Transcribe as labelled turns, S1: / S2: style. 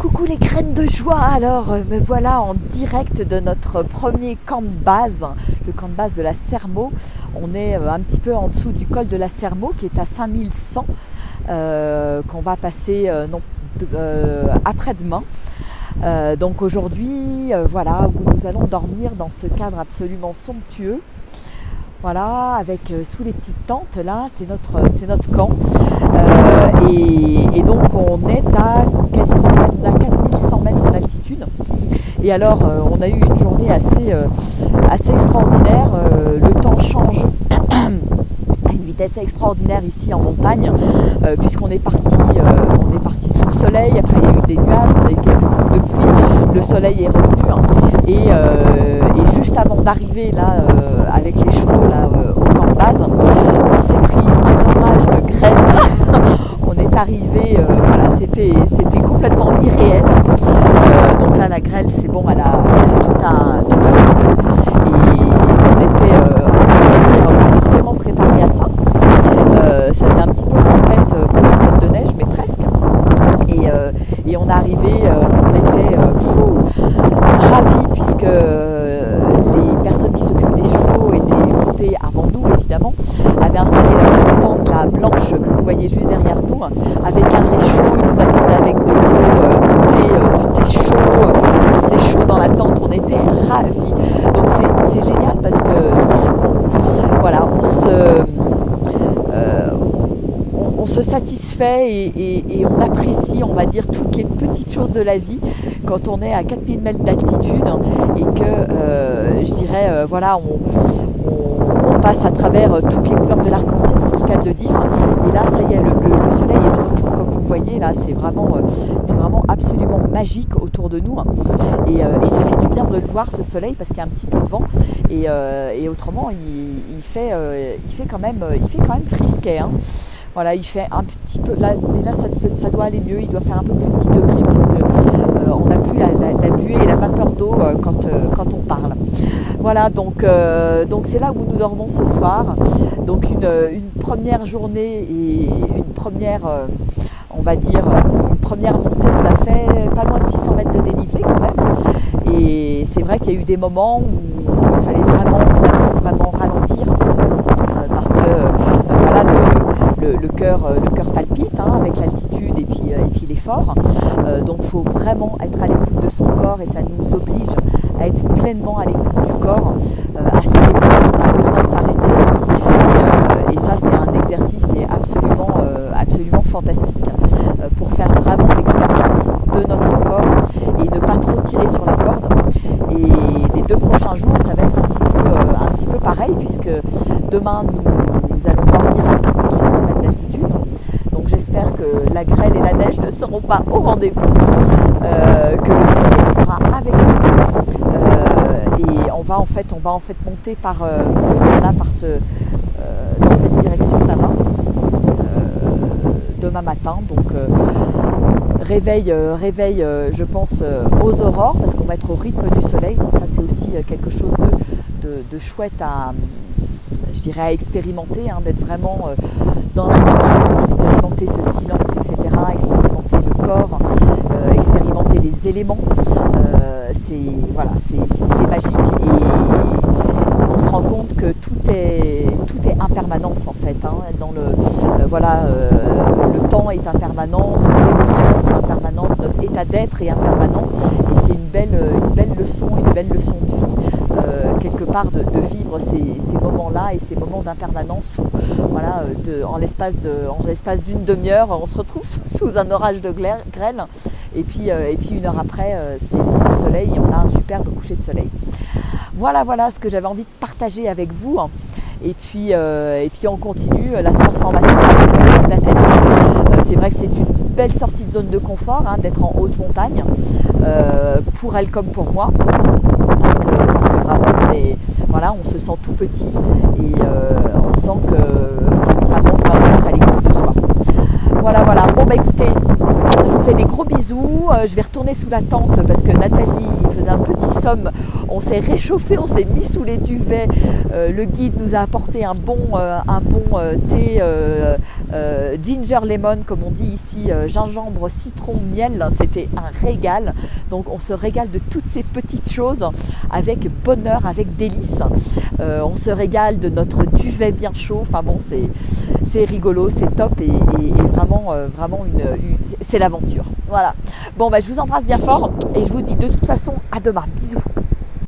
S1: Coucou les graines de joie, alors me voilà en direct de notre premier camp de base, le camp de base de la Sermo. On est un petit peu en dessous du col de la Sermo qui est à 5100, qu'on va passer après-demain. Donc aujourd'hui, voilà, où nous allons dormir dans ce cadre absolument somptueux. Voilà, avec sous les petites tentes, là, c'est notre camp. Et donc on est à quasiment 4100 mètres d'altitude. Et alors on a eu une journée assez extraordinaire. Le temps change à une vitesse extraordinaire ici en montagne, puisqu'on est parti sous le soleil. Après il y a eu des nuages, on a eu quelques gouttes de pluie, le soleil est revenu, et juste avant d'arriver là avec les chevaux là au camp de base, on s'est pris un orage de grêle. On est arrivé, voilà, c'était complètement irréel. Donc là la grêle c'est bon, elle a tout à fait. Et on était pas forcément préparé à ça. Ça faisait un petit peu tempête, pas tempête de neige mais presque. Et on est arrivé, on était ravis puisque les personnes qui s'occupent des chevaux étaient montées avant nous évidemment, avaient installé la petite tente là, blanche que vous voyez juste derrière nous, avec un réchaud. Ils nous attendaient avec de l'eau, du thé chaud, il faisait chaud dans la tente, on était ravis. Donc c'est génial parce que je dirais on se satisfait et on apprécie, on va dire, toutes les petites choses de la vie quand on est à 4000 mètres d'altitude et que, je dirais, voilà, on passe à travers toutes les couleurs de l'arc-en-ciel, c'est le cas de le dire. Et là, ça y est, le soleil est de retour, comme vous voyez, là, c'est vraiment absolument magique autour de nous. Et ça fait du bien de le voir, ce soleil, parce qu'il y a un petit peu de vent. Et autrement, il fait quand même frisquet, hein. Voilà, il fait un petit peu, là, mais là ça doit aller mieux, il doit faire un peu plus de 10 degrés puisque on n'a plus la buée et la vapeur d'eau quand on parle. Voilà, donc c'est là où nous dormons ce soir. Donc une première journée et une première, on va dire, une première montée. On a fait pas loin de 600 mètres de dénivelé quand même. Et c'est vrai qu'il y a eu des moments où il fallait vraiment ralentir parce que voilà, le cœur palpite, hein, avec l'altitude et puis l'effort. Donc il faut vraiment être à l'écoute de son corps et ça nous oblige à être pleinement à l'écoute du corps, à s'arrêter quand on a besoin de s'arrêter. Et ça c'est un exercice qui est absolument fantastique pour faire vraiment l'expérience de notre corps et ne pas trop tirer sur la corde. Et les 2 prochains jours ça va être un petit peu pareil puisque demain nous allons dormir à 4700 mètres d'altitude. Donc j'espère que la grêle et la neige ne seront pas au rendez-vous, que le soleil sera avec nous. Et on va en fait monter dans cette direction là-bas demain matin. Donc réveil, je pense, aux aurores parce qu'on va être au rythme du soleil. Donc ça c'est aussi quelque chose de chouette je dirais à expérimenter, hein, d'être vraiment dans la nature, expérimenter ce silence, etc., expérimenter le corps, expérimenter les éléments, c'est magique et on se rend compte que tout est impermanence en fait, hein, le temps est impermanent, nos émotions sont impermanentes, notre état d'être est impermanent et c'est une belle leçon de vie quelque part de vivre ces moments-là et ces moments d'impermanence où voilà, en l'espace d'une demi-heure on se retrouve sous un orage de grêle et puis 1 heure après c'est le soleil et on a un superbe coucher de soleil. Voilà ce que j'avais envie de partager avec vous. Et puis on continue la transformation avec Nathalie. C'est vrai que c'est une belle sortie de zone de confort, hein, d'être en haute montagne, pour elle comme pour moi, parce que vraiment on se sent tout petit et on sent qu'il faut vraiment être à l'écoute de soi. Voilà. Bon bah écoutez, je vous vous fais des gros bisous. Je vais retourner sous la tente parce que Nathalie faisait un petit somme. On s'est réchauffé, on s'est mis sous les duvets. Le guide nous a apporté un bon thé ginger lemon, comme on dit ici, gingembre, citron, miel. C'était un régal. Donc on se régale de toutes ces petites choses avec bonheur, avec délice. On se régale de notre duvet bien chaud. Enfin bon, c'est rigolo, c'est top et vraiment c'est l'aventure. Voilà. Bon, je vous embrasse bien fort et je vous dis de toute façon à demain. Bisous.